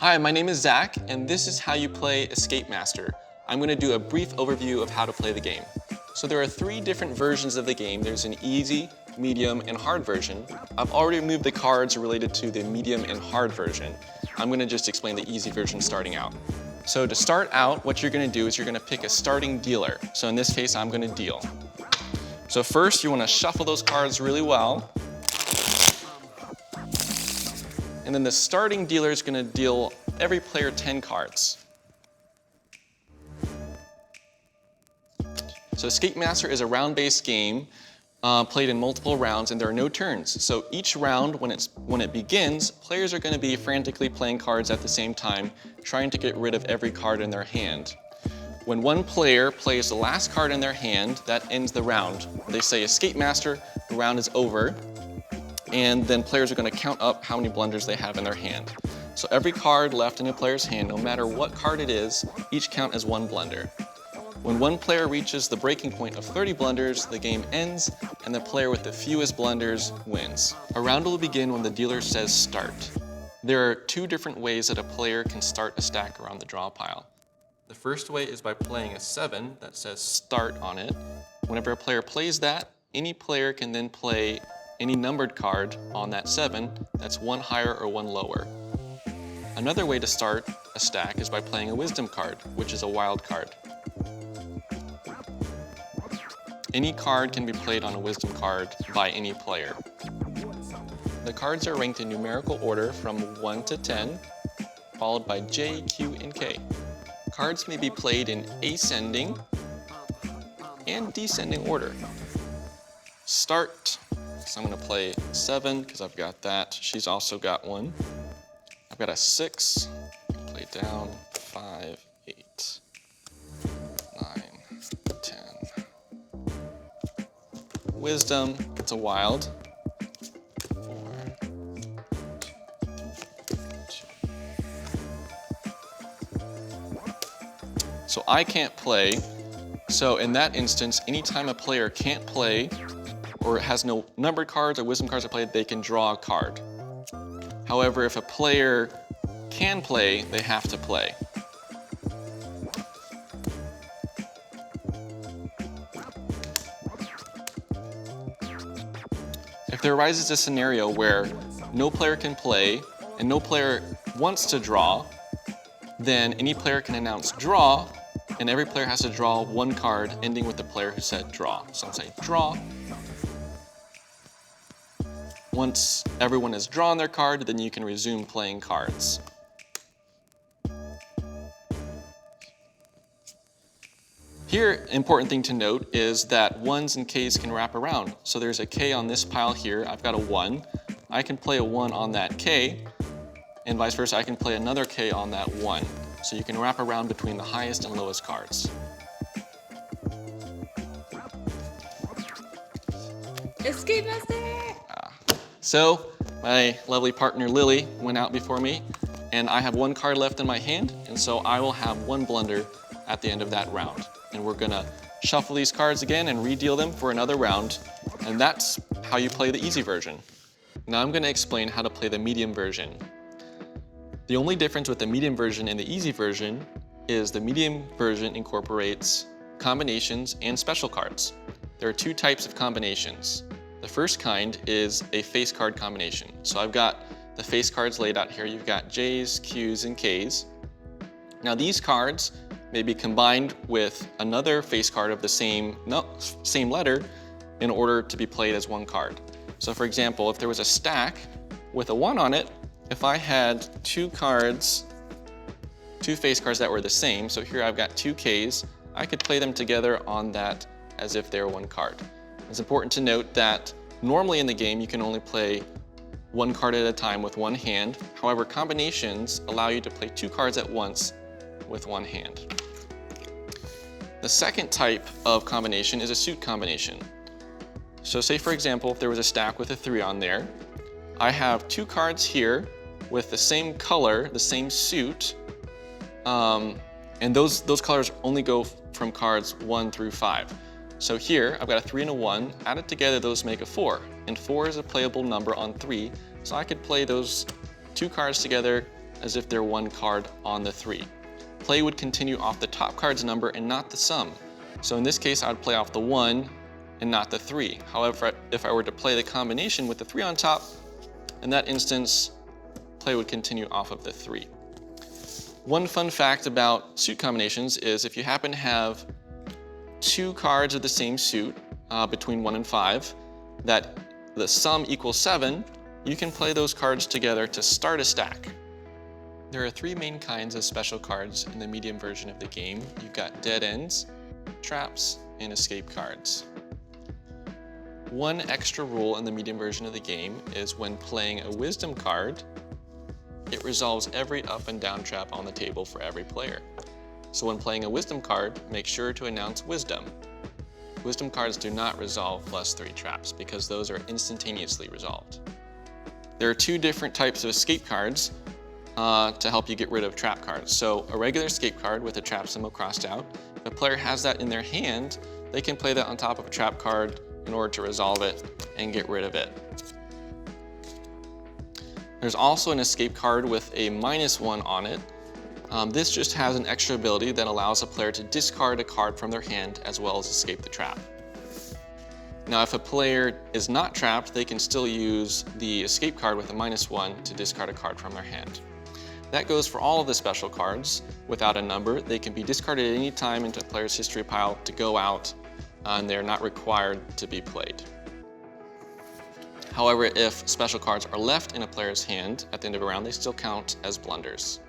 Hi, my name is Zach, and this is how you play Escape Master. I'm going to do a brief overview of how to play the game. So there are 3 different versions of the game. There's an easy, medium, and hard version. I've already removed the cards related to the medium and hard version. I'm going to just explain the easy version starting out. So to start out, what you're going to do is you're going to pick a starting dealer. So in this case, I'm going to deal. So first, you want to shuffle those cards really well. And then the starting dealer is going to deal every player 10 cards. So Escape Master is a round-based game played in multiple rounds, and there are no turns. So each round, when it begins, players are going to be frantically playing cards at the same time, trying to get rid of every card in their hand. When one player plays the last card in their hand, that ends the round. They say Escape Master, the round is over. And then players are going to count up how many blunders they have in their hand. So every card left in a player's hand, no matter what card it is, each count as 1 blunder. When one player reaches the breaking point of 30 blunders, the game ends, and the player with the fewest blunders wins. A round will begin when the dealer says start. There are 2 different ways that a player can start a stack around the draw pile. The first way is by playing a 7 that says start on it. Whenever a player plays that, any player can then play any numbered card on that 7 that's 1 higher or 1 lower. Another way to start a stack is by playing a wisdom card, which is a wild card. Any card can be played on a wisdom card by any player. The cards are ranked in numerical order from 1 to 10, followed by J, Q, and K. Cards may be played in ascending and descending order. Start. So I'm going to play 7 because I've got that. She's also got 1. I've got a 6. Play down. 5, 8, 9, 10. Wisdom. It's a wild. 4, 2. So I can't play. So in that instance, anytime a player can't play, or has no numbered cards or wisdom cards are played, they can draw a card. However, if a player can play, they have to play. If there arises a scenario where no player can play and no player wants to draw, then any player can announce draw, and every player has to draw 1 card ending with the player who said draw. So I'll say draw. Once everyone has drawn their card, then you can resume playing cards. Here, important thing to note is that 1s and Ks can wrap around. So there's a K on this pile here, I've got a 1. I can play a 1 on that K, and vice versa, I can play another K on that 1. So you can wrap around between the highest and lowest cards. Escape Master! So my lovely partner Lily went out before me, and I have 1 card left in my hand, and so I will have 1 blunder at the end of that round. And we're gonna shuffle these cards again and re-deal them for another round, and that's how you play the easy version. Now I'm gonna explain how to play the medium version. The only difference with the medium version and the easy version is the medium version incorporates combinations and special cards. There are 2 types of combinations. The first kind is a face card combination. So I've got the face cards laid out here. You've got J's, Q's, and K's. Now these cards may be combined with another face card of the same letter in order to be played as 1 card. So for example, if there was a stack with a 1 on it, if I had 2 cards, 2 face cards that were the same, so here I've got 2 K's, I could play them together on that as if they were 1 card. It's important to note that normally in the game you can only play 1 card at a time with 1 hand. However, combinations allow you to play 2 cards at once with 1 hand. The second type of combination is a suit combination. So say for example, if there was a stack with a 3 on there, I have 2 cards here with the same color, the same suit, and those colors only go from cards 1 through 5. So here, I've got a 3 and a 1, added together those make a 4, and 4 is a playable number on 3, so I could play those 2 cards together as if they're one card on the 3. Play would continue off the top card's number and not the sum. So in this case, I would play off the 1 and not the 3. However, if I were to play the combination with the 3 on top, in that instance, play would continue off of the 3. One fun fact about suit combinations is if you happen to have 2 cards of the same suit between 1 and 5, that the sum equals 7, you can play those cards together to start a stack. There are 3 main kinds of special cards in the medium version of the game. You've got dead ends, traps, and escape cards. One extra rule in the medium version of the game is when playing a wisdom card, it resolves every up and down trap on the table for every player. So when playing a wisdom card, make sure to announce wisdom. Wisdom cards do not resolve +3 traps because those are instantaneously resolved. There are 2 different types of escape cards to help you get rid of trap cards. So a regular escape card with a trap symbol crossed out, if a player has that in their hand, they can play that on top of a trap card in order to resolve it and get rid of it. There's also an escape card with a -1 on it. This just has an extra ability that allows a player to discard a card from their hand as well as escape the trap. Now, if a player is not trapped, they can still use the escape card with a -1 to discard a card from their hand. That goes for all of the special cards without a number. They can be discarded at any time into a player's history pile to go out, and they're not required to be played. However, if special cards are left in a player's hand at the end of a round, they still count as blunders.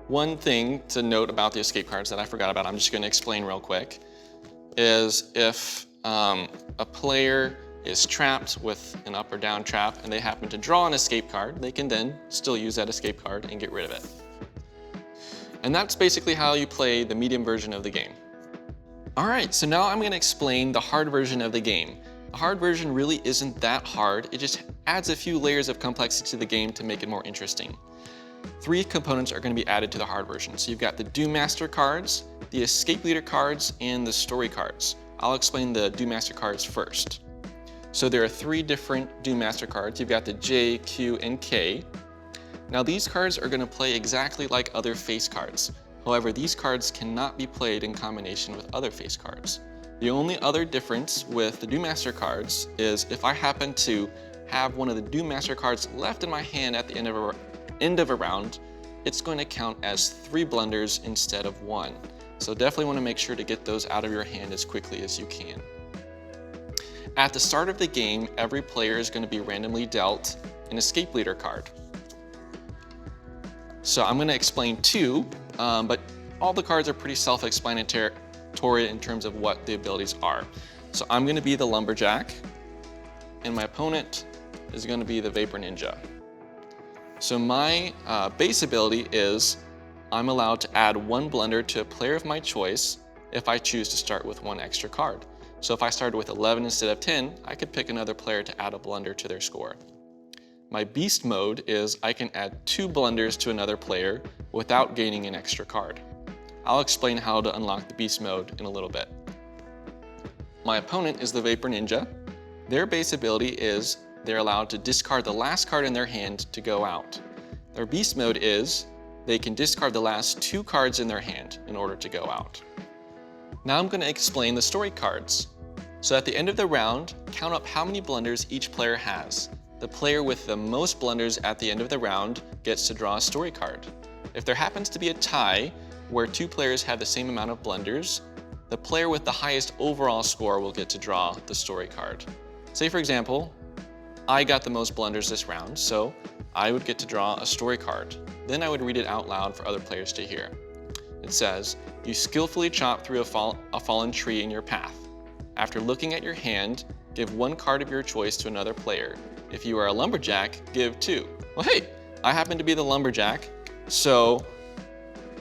One thing to note about the escape cards that I forgot about, I'm just going to explain real quick, is if a player is trapped with an up or down trap and they happen to draw an escape card, they can then still use that escape card and get rid of it. And that's basically how you play the medium version of the game. All right, so now I'm going to explain the hard version of the game. The hard version really isn't that hard, it just adds a few layers of complexity to the game to make it more interesting. 3 components are going to be added to the hard version. So you've got the Doom Master cards, the Escape Leader cards, and the Story cards. I'll explain the Doom Master cards first. So there are 3 different Doom Master cards. You've got the J, Q, and K. Now these cards are going to play exactly like other face cards. However, these cards cannot be played in combination with other face cards. The only other difference with the Doom Master cards is if I happen to have one of the Doom Master cards left in my hand at the end of a round, it's going to count as 3 blunders instead of 1. So definitely want to make sure to get those out of your hand as quickly as you can. At the start of the game, every player is going to be randomly dealt an Escape Leader card. So I'm going to explain 2, but all the cards are pretty self-explanatory in terms of what the abilities are. So I'm going to be the Lumberjack, and my opponent is going to be the Vapor Ninja. So my base ability is I'm allowed to add 1 blunder to a player of my choice if I choose to start with 1 extra card. So if I started with 11 instead of 10, I could pick another player to add a blunder to their score. My beast mode is I can add 2 blunders to another player without gaining an extra card. I'll explain how to unlock the beast mode in a little bit. My opponent is the Vapor Ninja. Their base ability is they're allowed to discard the last card in their hand to go out. Their beast mode is they can discard the last 2 cards in their hand in order to go out. Now I'm going to explain the story cards. So at the end of the round, count up how many blunders each player has. The player with the most blunders at the end of the round gets to draw a story card. If there happens to be a tie where 2 players have the same amount of blunders, the player with the highest overall score will get to draw the story card. Say for example, I got the most blunders this round, so I would get to draw a story card. Then I would read it out loud for other players to hear. It says, you skillfully chop through a fallen tree in your path. After looking at your hand, give 1 card of your choice to another player. If you are a lumberjack, give 2. Well, hey, I happen to be the lumberjack, so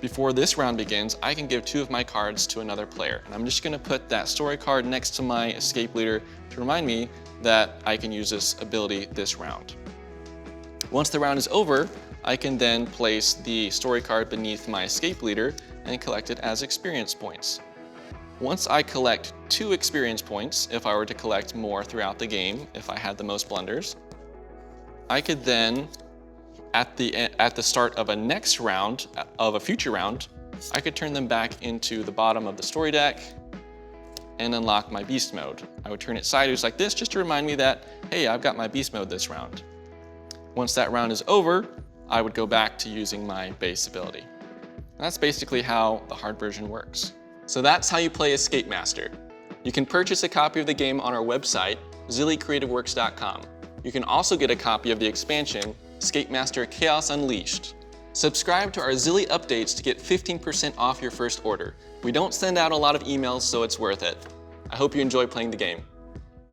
before this round begins, I can give 2 of my cards to another player. And I'm just going to put that story card next to my escape leader to remind me that I can use this ability this round. Once the round is over, I can then place the story card beneath my escape leader and collect it as experience points. Once I collect 2 experience points, if I were to collect more throughout the game, if I had the most blunders, I could then at the start of a next round, of a future round, I could turn them back into the bottom of the story deck and unlock my beast mode. I would turn it sideways like this just to remind me that, hey, I've got my beast mode this round. Once that round is over, I would go back to using my base ability. And that's basically how the hard version works. So that's how you play Escape Master. You can purchase a copy of the game on our website, zillycreativeworks.com. You can also get a copy of the expansion, Escape Master Chaos Unleashed. Subscribe to our Zilly updates to get 15% off your first order. We don't send out a lot of emails, so it's worth it. I hope you enjoy playing the game.